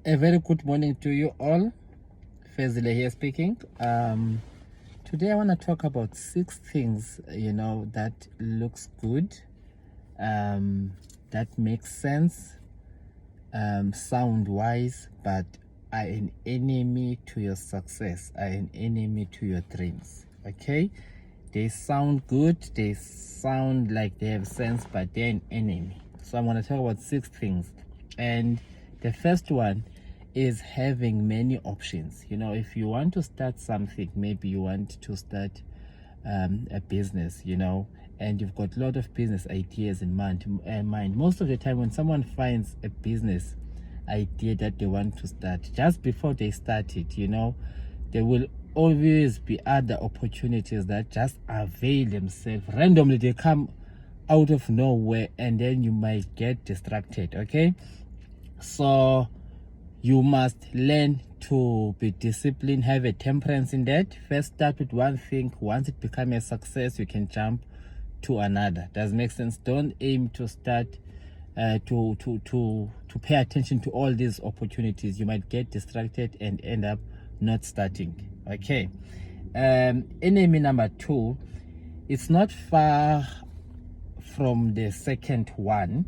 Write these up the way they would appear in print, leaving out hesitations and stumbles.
A very good morning to you all. Fezile here speaking. Today I want to talk about 6 things, that looks good, that makes sense, sound wise, but are an enemy to your success, are an enemy to your dreams. Okay, they sound good, they sound like they have sense, but they're an enemy. So I'm going to talk about 6 things, and the first one is having many options. If you want to start something, maybe you want to start a business, and you've got a lot of business ideas in mind. Most of the time when someone finds a business idea that they want to start, just before they start it, there will always be other opportunities that just avail themselves randomly. They come out of nowhere, and then you might get distracted. Okay, so you must learn to be disciplined, have a temperance in that. First start with one thing. Once it becomes a success, you can jump to another. Does make sense? Don't aim to start to pay attention to all these opportunities. You might get distracted and end up not starting. Okay. Enemy number 2, it's not far from the second one,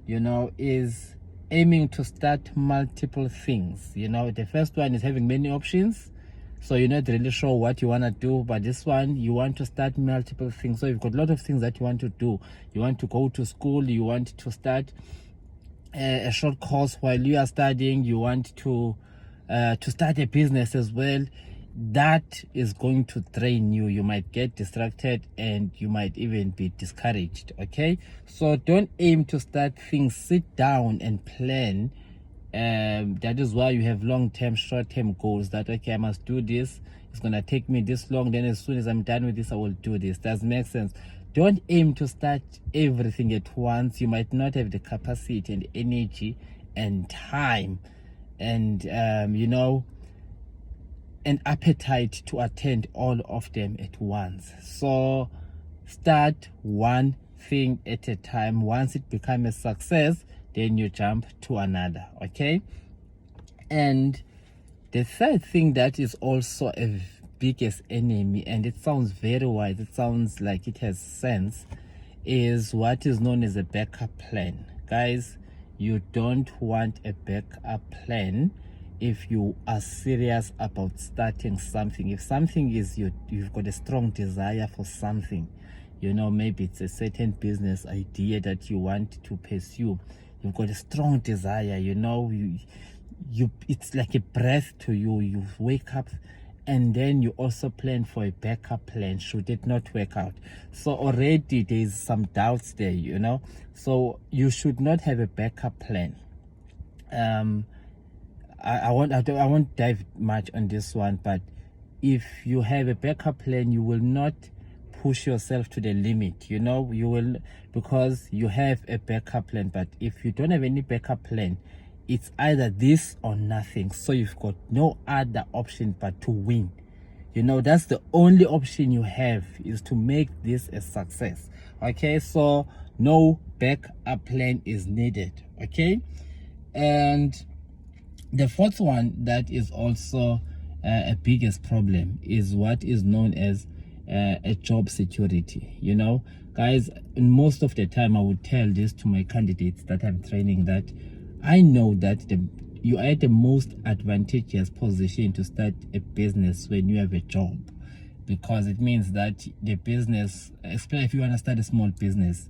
is aiming to start multiple things. The first one is having many options, so you're not really sure what you want to do, but this one, you want to start multiple things. So you've got a lot of things that you want to do. You want to go to school, you want to start a short course while you are studying, you want to start a business as well. That is going to drain you. You might get distracted and you might even be discouraged. Okay, so don't aim to start things. Sit down and plan. That is why you have long-term, short-term goals. That, okay, I must do this, it's gonna take me this long, then as soon as I'm done with this, I will do this. Does make sense? Don't aim to start everything at once. You might not have the capacity and energy and time and an appetite to attend all of them at once. So start one thing at a time. Once it becomes a success, then you jump to another. Okay, and the third thing that is also a biggest enemy, and it sounds very wise, it sounds like it has sense, is what is known as a backup plan. Guys, you don't want a backup plan if you are serious about starting something. If something is you've got a strong desire for something, maybe it's a certain business idea that you want to pursue, you've got a strong desire, you it's like a breath to you. You wake up and then you also plan for a backup plan should it not work out. So already there's some doubts there, so you should not have a backup plan. I won't dive much on this one, but if you have a backup plan, you will not push yourself to the limit. You will, because you have a backup plan. But if you don't have any backup plan, it's either this or nothing. So you've got no other option but to win. That's the only option you have, is to make this a success. Okay, so no backup plan is needed. Okay, and the fourth one that is also a biggest problem is what is known as a job security. Guys, most of the time I would tell this to my candidates that I'm training, that I know that you are at the most advantageous position to start a business when you have a job, because it means that the business, especially if you want to start a small business,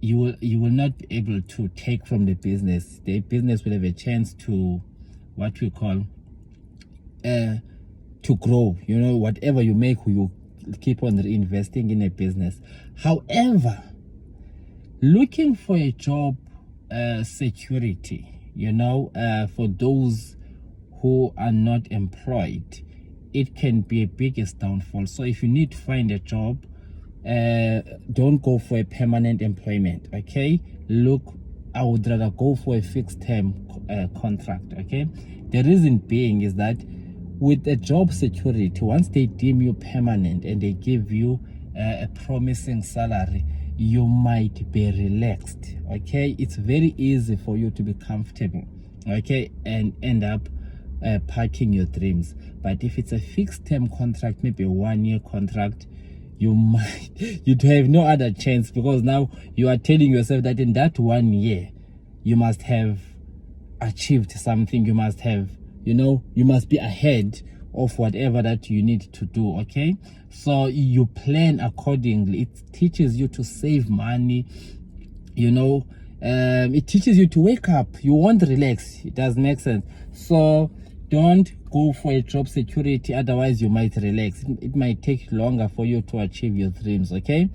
you will not be able to take from the business. The business will have a chance to, what we call, to grow. Whatever you make, you keep on reinvesting in a business. However, looking for a job security, for those who are not employed, it can be a biggest downfall. So if you need to find a job, don't go for a permanent employment. Okay, I would rather go for a fixed term contract. Okay, the reason being is that with a job security, once they deem you permanent and they give you a promising salary, you might be relaxed. Okay, it's very easy for you to be comfortable. okay, and end up parking your dreams. But if it's a fixed term contract, maybe a 1 year contract, you'd have no other chance, because now you are telling yourself that in that 1 year you must have achieved something, you must have, you must be ahead of whatever that you need to do. Okay, so you plan accordingly. It teaches you to save money, it teaches you to wake up. You won't relax. It does make sense. So don't go for a job security, otherwise you might relax. It might take longer for you to achieve your dreams. Okay,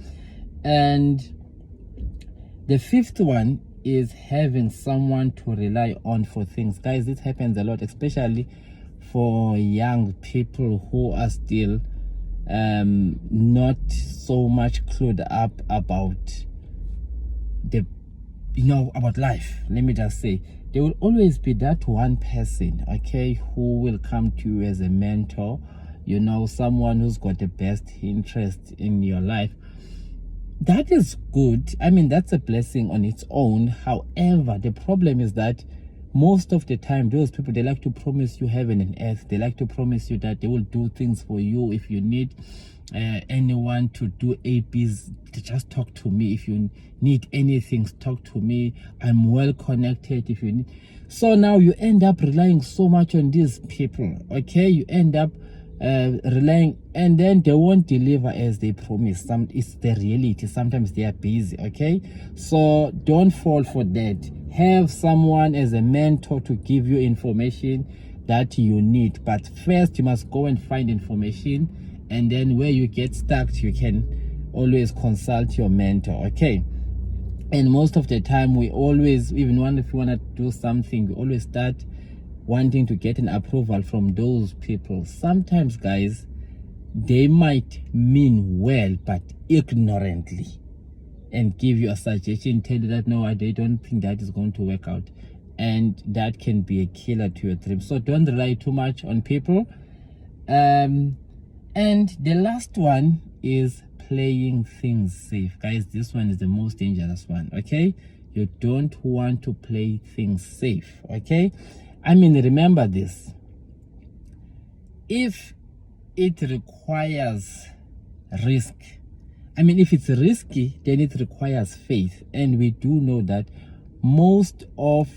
and the fifth one is having someone to rely on for things. Guys, this happens a lot, especially for young people who are still not so much clued up about about life. Let me just say, there will always be that one person, okay, who will come to you as a mentor, someone who's got the best interest in your life. That is good. I mean, that's a blessing on its own. However, the problem is that most of the time, those people, they like to promise you heaven and earth. They like to promise you that they will do things for you. If you need anyone to do APs, just talk to me. If you need anything, talk to me. I'm well connected. If you need. So now you end up relying so much on these people. Okay, you end up relying, and then they won't deliver as they promise. It's the reality. Sometimes they are busy. Okay, so don't fall for that. Have someone as a mentor to give you information that you need, but first you must go and find information, and then where you get stuck, you can always consult your mentor. Okay, and most of the time we always, even if we want to do something, we always start wanting to get an approval from those people. Sometimes, guys, they might mean well, but ignorantly, and give you a suggestion, tell you that no, they don't think that is going to work out, and that can be a killer to your dream. So don't rely too much on people. And the last one is playing things safe. Guys, this one is the most dangerous one. Okay, you don't want to play things safe. Okay, I mean, remember this: if it requires risk, if it's risky, then it requires faith. And we do know that most of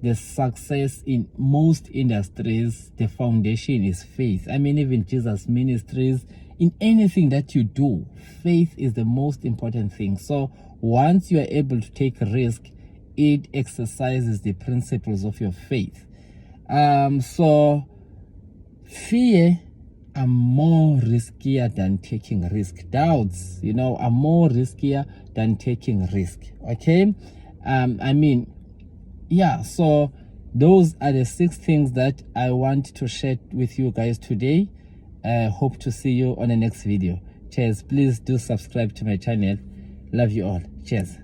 the success in most industries, the foundation is faith. Even Jesus Ministries, in anything that you do, faith is the most important thing. So once you are able to take risk, it exercises the principles of your faith. So fear are more riskier than taking risk. Doubts, are more riskier than taking risk. Okay, so those are the 6 things that I want to share with you guys today. Hope to see you on the next video. Cheers. Please do subscribe to my channel. Love you all. Cheers.